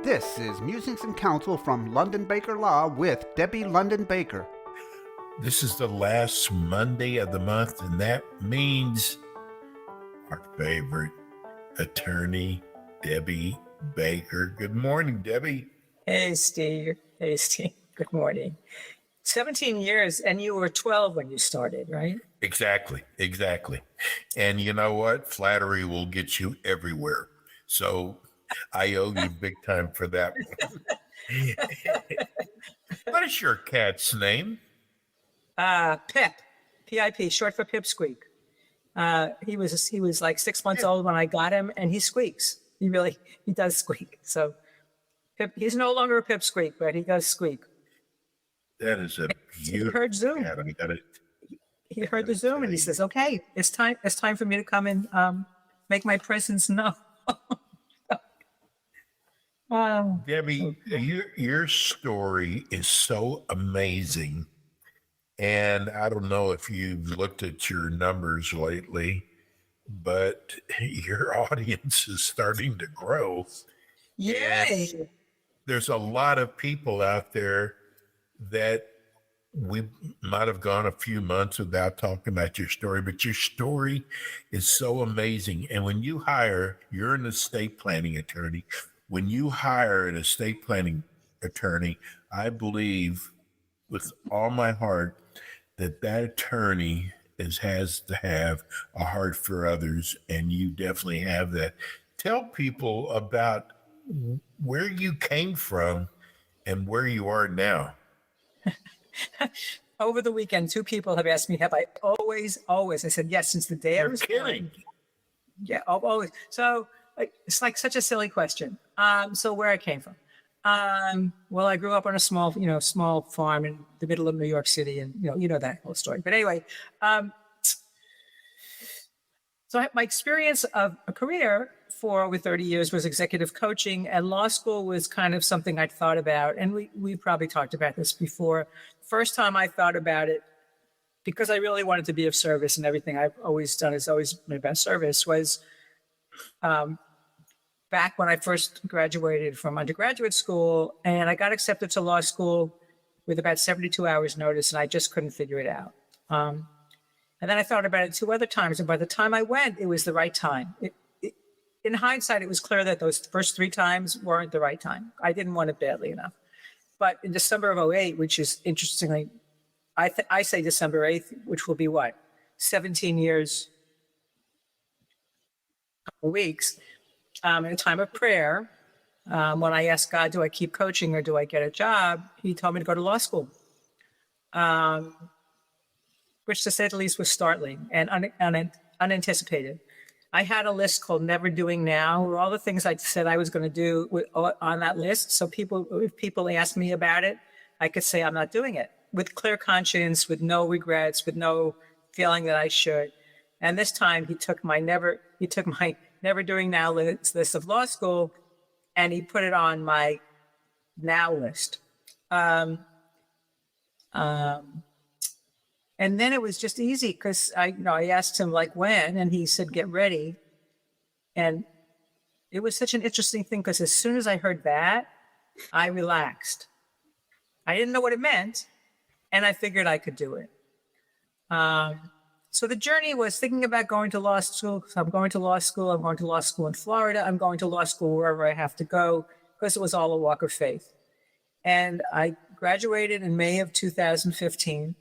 This is Musings and Counsel from London Baker Law with Debbie London Baker. This is the last Monday of the month, and that means our favorite attorney, Debbie Baker. Good morning, Debbie. Hey, Steve. Good morning. 17 years, and you were 12 when you started, right? Exactly. And you know what? Flattery will get you everywhere. So I owe you big time for that one. What is your cat's name? Pip, P-I-P, short for Pipsqueak. He was like 6 months old when I got him, and he squeaks. He does squeak. So Pip, he's no longer a Pipsqueak, but he does squeak. That is a beautiful He heard Zoom. cat. He heard the Zoom, and he says, "Okay, it's time for me to come and make my presence known." Wow. Debbie, your story is so amazing. And I don't know if you've looked at your numbers lately, but your audience is starting to grow. Yay! And there's a lot of people out there that we might have gone a few months without talking about your story, but your story is so amazing. And when you're an estate planning attorney. When you hire an estate planning attorney, I believe with all my heart that attorney has to have a heart for others, and you definitely have that. Tell people about where you came from and where you are now. Over the weekend, 2 people have asked me, have I always? I said, yes, since the day I was born. Yeah, always. So it's like such a silly question. So where I came from. Well, I grew up on a small farm in the middle of New York City, and you know that whole story. But anyway, so my experience of a career for over 30 years was executive coaching, and law school was kind of something I'd thought about. And we probably talked about this before. First time I thought about it, because I really wanted to be of service, and everything I've always done is always been about service, was back when I first graduated from undergraduate school, and I got accepted to law school with about 72 hours notice, and I just couldn't figure it out. And then I thought about it 2 other times, and by the time I went, it was the right time. In hindsight, it was clear that those first 3 times weren't the right time. I didn't want it badly enough. But in December of 2008, which is interestingly, I say December 8th, which will be what? 17 years, couple weeks, in a time of prayer, when I asked God, do I keep coaching or do I get a job? He told me to go to law school, which to say the least was startling and unanticipated. I had a list called Never Doing Now, where all the things I said I was going to do on that list. So if people asked me about it, I could say I'm not doing it with clear conscience, with no regrets, with no feeling that I should. And this time he took my Never Doing Now list of law school, and he put it on my now list. And then it was just easy because I asked him like when, and he said, get ready. And it was such an interesting thing because as soon as I heard that, I relaxed. I didn't know what it meant, and I figured I could do it. So the journey was thinking about going to law school. So I'm going to law school. I'm going to law school in Florida. I'm going to law school wherever I have to go because it was all a walk of faith. And I graduated in May of 2015.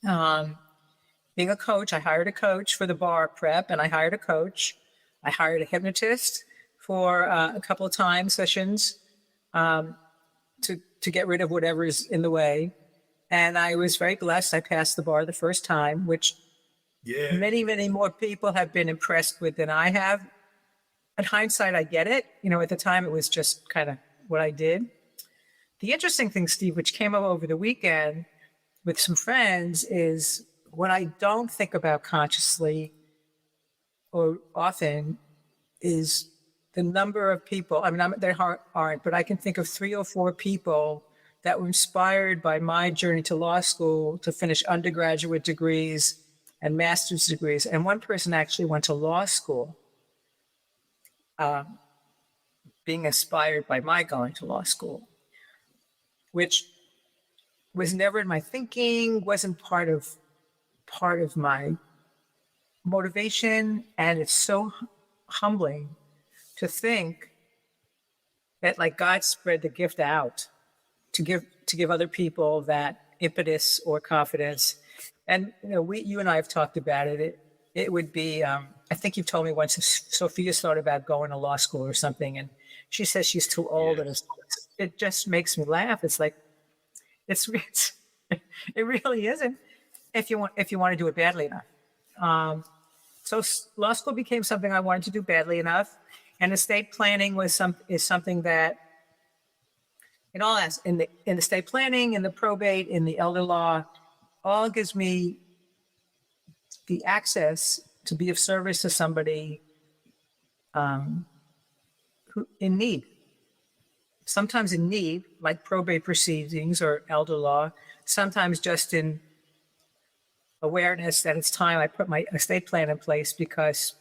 Being a coach, I hired a coach for the bar prep, and I hired a coach. I hired a hypnotist for a couple of time sessions to get rid of whatever is in the way. And I was very blessed. I passed the bar the first time, which many, many more people have been impressed with than I have. In hindsight, I get it. At the time, it was just kind of what I did. The interesting thing, Steve, which came up over the weekend with some friends, is what I don't think about consciously or often is the number of people. I mean, there aren't, but I can think of 3 or 4 people that were inspired by my journey to law school to finish undergraduate degrees and master's degrees. And one person actually went to law school being inspired by my going to law school, which was never in my thinking, wasn't part of my motivation. And it's so humbling to think that like God spread the gift out to give other people that impetus or confidence. And you and I have talked about it. It would be I think you've told me once if Sophia's thought about going to law school or something, and she says she's too old, and it just makes me laugh. It's like it's it really isn't if you want to do it badly enough. So law school became something I wanted to do badly enough, and estate planning is something that in the estate planning, in the probate, in the elder law, all gives me the access to be of service to somebody who in need. Sometimes in need, like probate proceedings or elder law, sometimes just in awareness that it's time I put my estate plan in place because,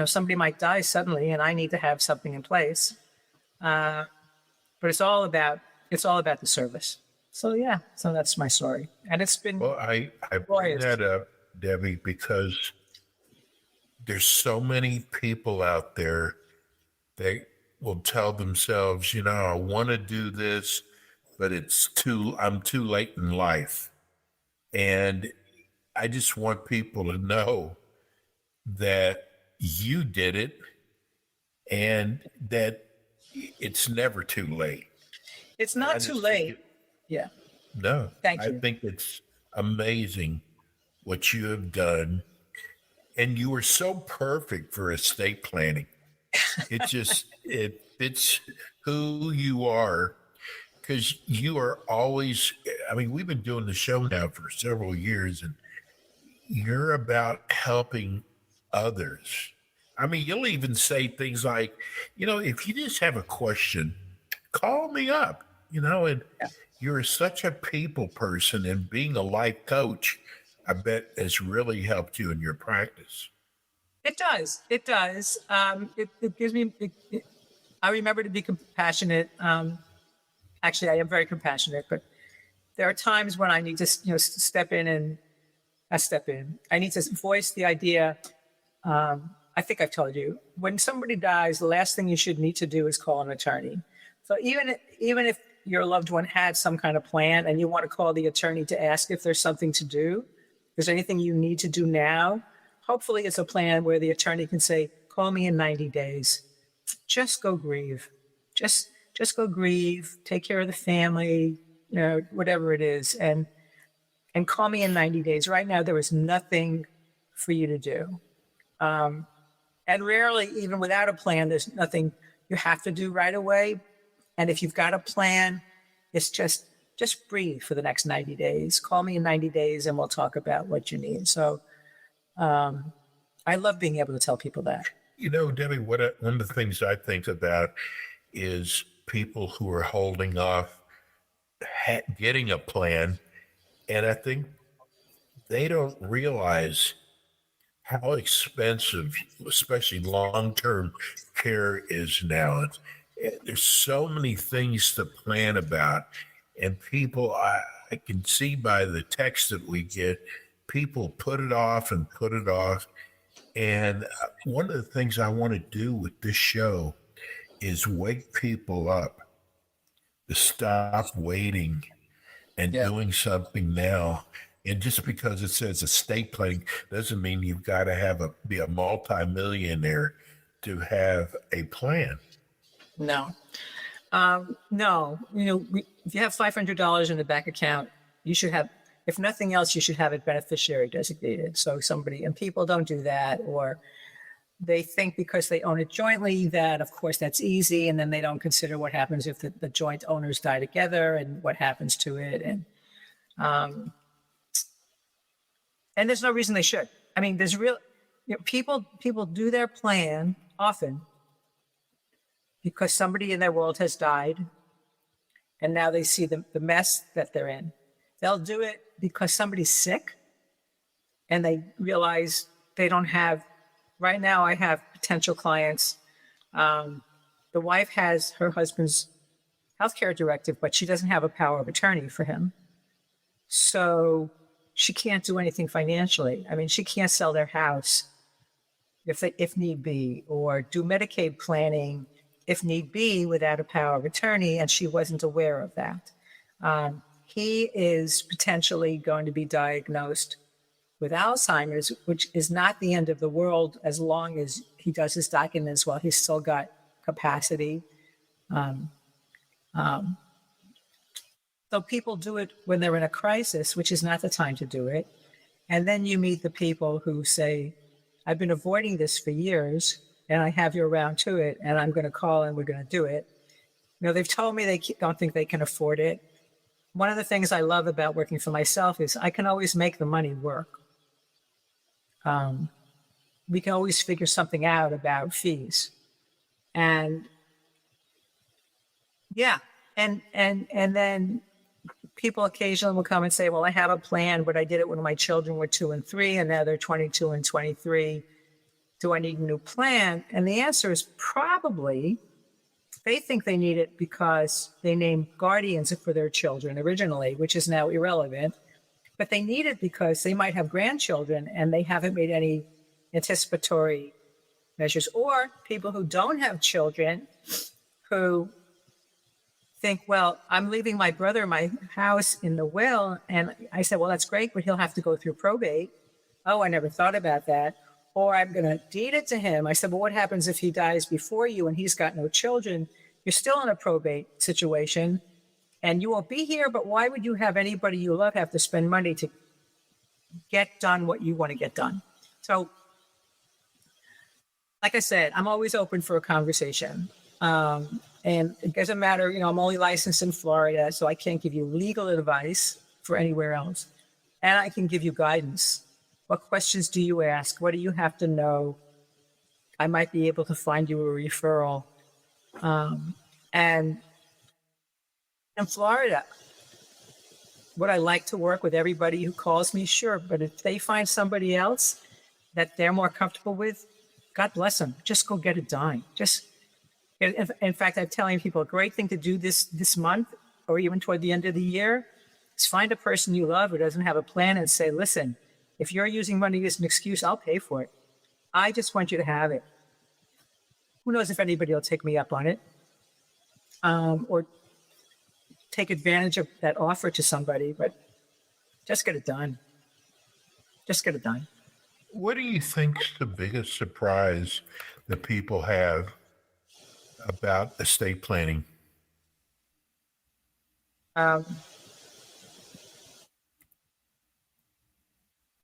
somebody might die suddenly and I need to have something in place. But it's all about the service. So that's my story, and it's been. Well, I bring that up, Debbie, because there's so many people out there that will tell themselves, I want to do this, but I'm too late in life. And I just want people to know that you did it and that it's never too late. It's not too late. Yeah. No. Thank you. I think it's amazing what you have done. And you were so perfect for estate planning. It fits who you are, because you are always, we've been doing the show now for several years, and you're about helping others. You'll even say things like, if you just have a question, call me up, and you're such a people person, and being a life coach, I bet has really helped you in your practice. It does. It does. It gives me, I remember to be compassionate. Actually, I am very compassionate, but there are times when I need to, step in and I need to voice the idea. I think I've told you, when somebody dies, the last thing you should need to do is call an attorney. So even if your loved one had some kind of plan and you want to call the attorney to ask if there's something to do, is there anything you need to do now? Hopefully it's a plan where the attorney can say, call me in 90 days. Just go grieve. Just go grieve, take care of the family, whatever it is, and call me in 90 days. Right now, there is nothing for you to do. And rarely, even without a plan, there's nothing you have to do right away. And if you've got a plan, it's just breathe for the next 90 days. Call me in 90 days and we'll talk about what you need. So I love being able to tell people that. Debbie, one of the things I think about is people who are holding off getting a plan. And I think they don't realize how expensive, especially long-term care is now. There's so many things to plan about. And people, I can see by the text that we get, people put it off and put it off. And one of the things I want to do with this show is wake people up to stop waiting and doing something now. And just because it says estate planning doesn't mean you've got to be a multimillionaire to have a plan. No. No. If you have $500 in the bank account, you should have, if nothing else, you should have it beneficiary designated. So and people don't do that, or they think because they own it jointly that, of course, that's easy. And then they don't consider what happens if the joint owners die together and what happens to it. And there's no reason they should. There's people do their plan often because somebody in their world has died and now they see the mess that they're in. They'll do it because somebody's sick and they realize they don't have right now I have potential clients. The wife has her husband's healthcare directive, but she doesn't have a power of attorney for him. So she can't do anything financially. I mean, she can't sell their house if need be, or do Medicaid planning if need be without a power of attorney, and she wasn't aware of that. He is potentially going to be diagnosed with Alzheimer's, which is not the end of the world as long as he does his documents while he's still got capacity. So people do it when they're in a crisis, which is not the time to do it. And then you meet the people who say, I've been avoiding this for years and I have you around to it and I'm going to call and we're going to do it. You know, they've told me they don't think they can afford it. One of the things I love about working for myself is I can always make the money work. We can always figure something out about fees. And yeah, and then people occasionally will come and say, well, I have a plan, but I did it when my children were 2 and 3, and now they're 22 and 23. Do I need a new plan? And the answer is probably they think they need it because they named guardians for their children originally, which is now irrelevant. But they need it because they might have grandchildren and they haven't made any anticipatory measures. Or people who don't have children who think, well, I'm leaving my brother my house in the will. And I said, well, that's great, but he'll have to go through probate. Oh, I never thought about that. Or I'm going to deed it to him. I said, well, what happens if he dies before you and he's got no children? You're still in a probate situation and you won't be here, but why would you have anybody you love have to spend money to get done what you want to get done? So, like I said, I'm always open for a conversation. And it doesn't matter, you know, I'm only licensed in Florida, so I can't give you legal advice for anywhere else. And I can give you guidance. What questions do you ask? What do you have to know? I might be able to find you a referral. And in Florida, would I like to work with everybody who calls me? Sure. But if they find somebody else that they're more comfortable with, God bless them. Just go get it done. In fact, I'm telling people a great thing to do this month or even toward the end of the year is find a person you love who doesn't have a plan and say, listen, if you're using money as an excuse, I'll pay for it. I just want you to have it. Who knows if anybody will take me up on it or take advantage of that offer to somebody, but just get it done. Just get it done. What do you think's the biggest surprise that people have about estate planning? I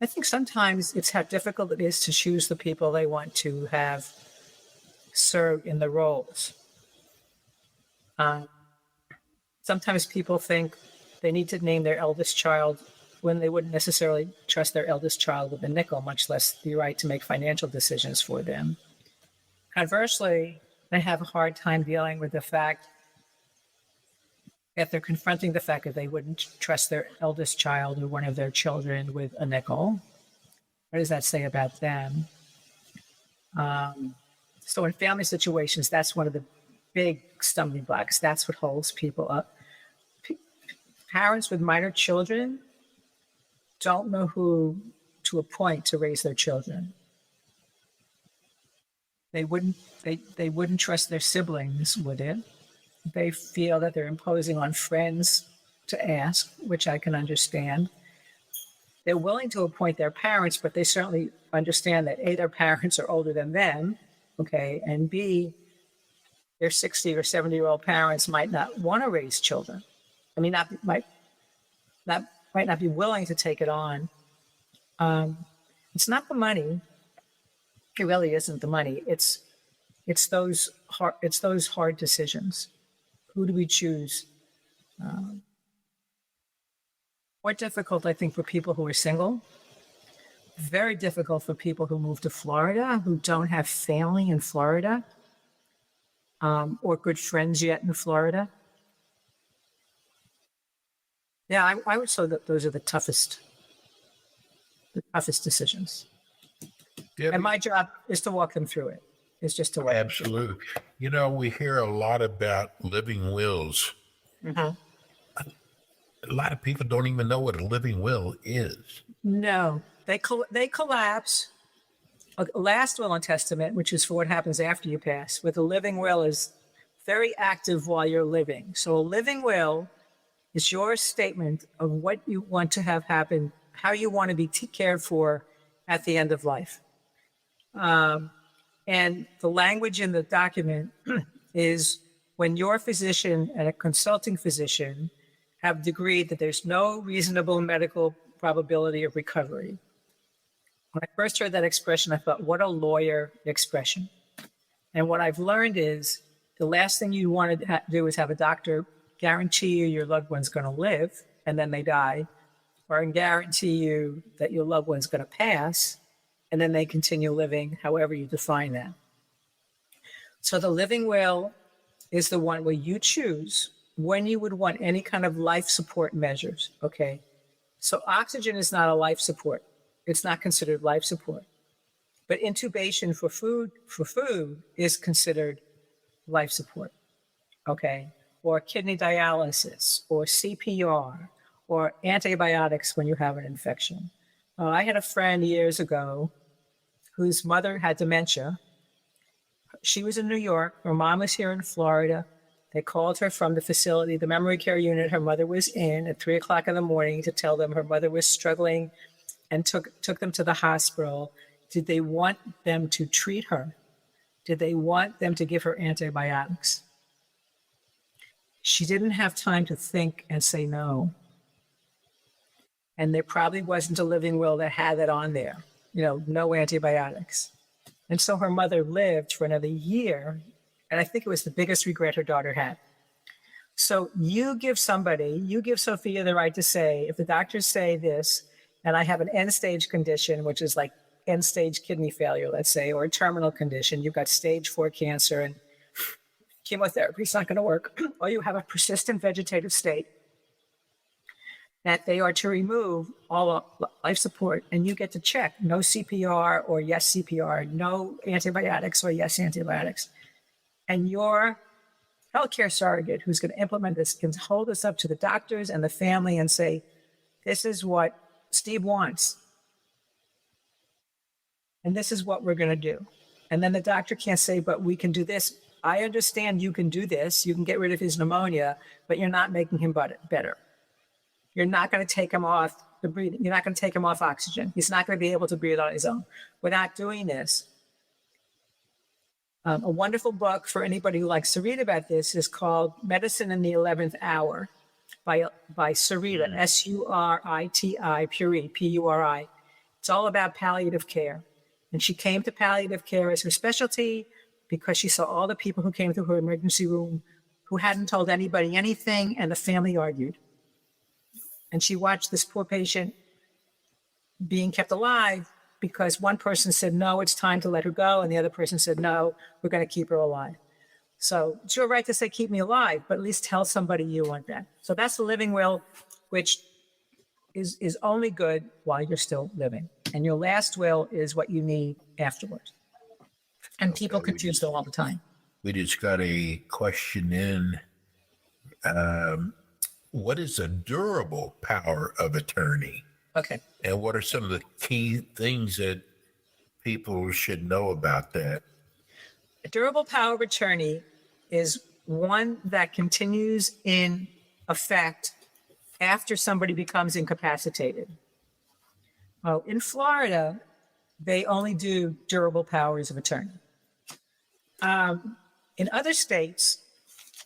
think sometimes it's how difficult it is to choose the people they want to have serve in the roles. Sometimes people think they need to name their eldest child when they wouldn't necessarily trust their eldest child with a nickel, much less the right to make financial decisions for them. Conversely, they have a hard time dealing with the fact that they're confronting the fact that they wouldn't trust their eldest child or one of their children with a nickel. What does that say about them? So in family situations, that's one of the big stumbling blocks. That's what holds people up. Parents with minor children don't know who to appoint to raise their children. They wouldn't trust their siblings, would it? They feel that they're imposing on friends to ask, which I can understand. They're willing to appoint their parents, but they certainly understand that A, their parents are older than them, okay, and B, their 60 or 70-year-old parents might not want to raise children. I mean, might not be willing to take it on. It's not the money. It really isn't the money. It's those hard decisions. Who do we choose? More difficult, I think, for people who are single. Very difficult for people who move to Florida, who don't have family in Florida, or good friends yet in Florida. Yeah, I would say that those are the toughest decisions. Debbie, And my job is to walk them through it. It's just to walk them through absolutely. You know, we hear a lot about living wills. it. Mhm. A lot of people don't even know what a living will is. No, they collapse. A last will and testament, which is for what happens after you pass, with a living will is very active while you're living. So a living will is your statement of what you want to have happen, how you want to be cared for at the end of life. And the language in the document is when your physician and a consulting physician have agreed that there's no reasonable medical probability of recovery. When I first heard that expression, I thought, what a lawyer expression. And what I've learned is the last thing you want to do is have a doctor guarantee you your loved one's going to live and then they die, or guarantee you that your loved one's going to pass and then they continue living, however you define that. So the living will is the one where you choose when you would want any kind of life support measures, okay? So oxygen is not a life support. It's not considered life support. But intubation for food is considered life support, okay? Or kidney dialysis, or CPR, or antibiotics when you have an infection. I had a friend years ago whose mother had dementia. She was in New York. Her mom was here in Florida. They called her from the facility, the memory care unit her mother was in at 3 o'clock in the morning to tell them her mother was struggling and took them to the hospital. Did they want them to treat her? Did they want them to give her antibiotics? She didn't have time to think and say no. And there probably wasn't a living will that had that on there, no antibiotics. And so her mother lived for another year. And I think it was the biggest regret her daughter had. So you give Sophia the right to say, if the doctors say this, and I have an end stage condition, which is like end stage kidney failure, let's say, or a terminal condition, you've got stage 4 cancer and chemotherapy is not going to work, or you have a persistent vegetative state, that they are to remove all life support, and you get to check no CPR or yes CPR, no antibiotics or yes antibiotics. And your healthcare surrogate who's going to implement this can hold this up to the doctors and the family and say, this is what Steve wants. And this is what we're going to do. And then the doctor can't say, but we can do this. I understand you can do this. You can get rid of his pneumonia, but you're not making him better. You're not going to take him off the breathing. You're not going to take him off oxygen. He's not going to be able to breathe on his own. We're not doing this. A wonderful book for anybody who likes to read about this is called Medicine in the 11th Hour by Surita, S-U-R-I-T-I, Puri, P-U-R-I. It's all about palliative care. And she came to palliative care as her specialty because she saw all the people who came through her emergency room who hadn't told anybody anything, and the family argued. And she watched this poor patient being kept alive because one person said, no, it's time to let her go. And the other person said, no, we're going to keep her alive. So it's your right to say, keep me alive, but at least tell somebody you want that. So that's the living will, which is only good while you're still living. And your last will is what you need afterwards. And people confuse them all the time. We just got a question in. What is a durable power of attorney? Okay. And what are some of the key things that people should know about that? A durable power of attorney is one that continues in effect after somebody becomes incapacitated. Well, in Florida, they only do durable powers of attorney. In other states,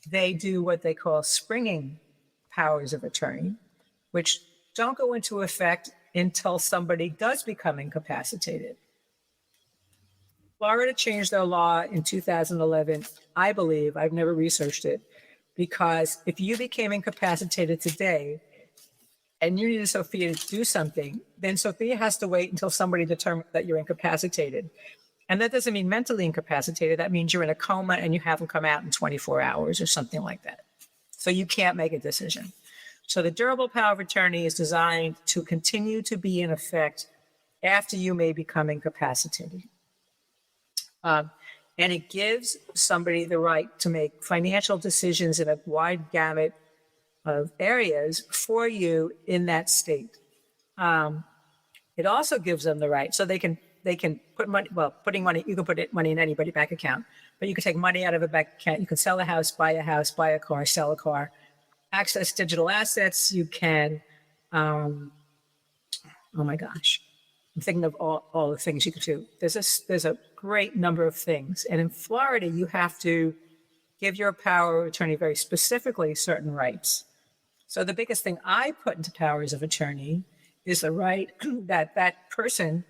they do what they call springing powers of attorney, which don't go into effect until somebody does become incapacitated. Florida changed their law in 2011, I believe, I've never researched it, because if you became incapacitated today and you needed Sophia to do something, then Sophia has to wait until somebody determines that you're incapacitated. And that doesn't mean mentally incapacitated. That means you're in a coma and you haven't come out in 24 hours or something like that. So you can't make a decision. So the durable power of attorney is designed to continue to be in effect after you may become incapacitated. And it gives somebody the right to make financial decisions in a wide gamut of areas for you in that state. It also gives them the right, so they can put money. Well, putting money, you can put money in anybody's bank account, but you can take money out of a bank account. You can sell a house, buy a car, sell a car, access digital assets. You can. Oh my gosh, I'm thinking of all the things you can do. There's a great number of things, and in Florida, you have to give your power of attorney very specifically certain rights. So the biggest thing I put into powers of attorney is the right that that person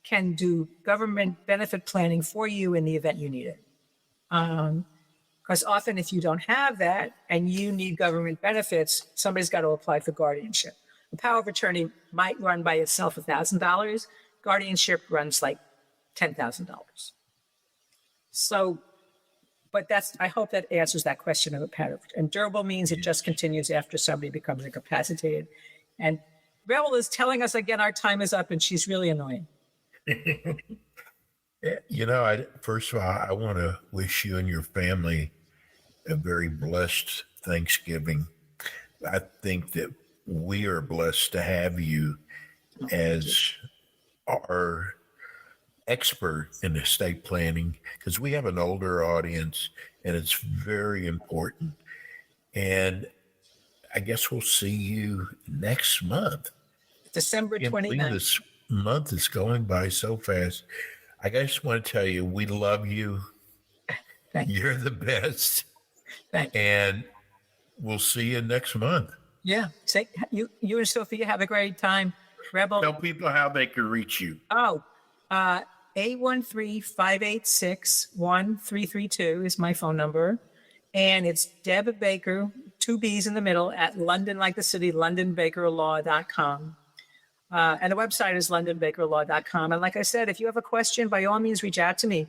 can do government benefit planning for you in the event you need it. Because often if you don't have that and you need government benefits, somebody's got to apply for guardianship. The power of attorney might run by itself $1,000. Guardianship runs like $10,000. So, but I hope that answers that question of a pattern. And durable means it just continues after somebody becomes incapacitated. And Rebel is telling us again, our time is up, and she's really annoying. First of all, I want to wish you and your family a very blessed Thanksgiving. I think that we are blessed to have you as our expert in estate planning, because we have an older audience and it's very important. And I guess we'll see you next month. December 29th. This month is going by so fast. I just want to tell you, we love you. You're the best. And we'll see you next month. Yeah. You and Sophia have a great time. Rebel. Tell people how they can reach you. 813-586-1332 is my phone number. And it's Deb Baker, 2 B's in the middle, at London, like the city, londonbakerlaw.com. And the website is londonbakerlaw.com. And like I said, if you have a question, by all means, reach out to me.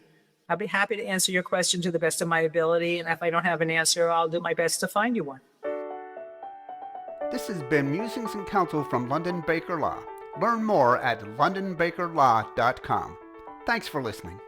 I'll be happy to answer your question to the best of my ability. And if I don't have an answer, I'll do my best to find you one. This has been Musings and Counsel from London Baker Law. Learn more at londonbakerlaw.com. Thanks for listening.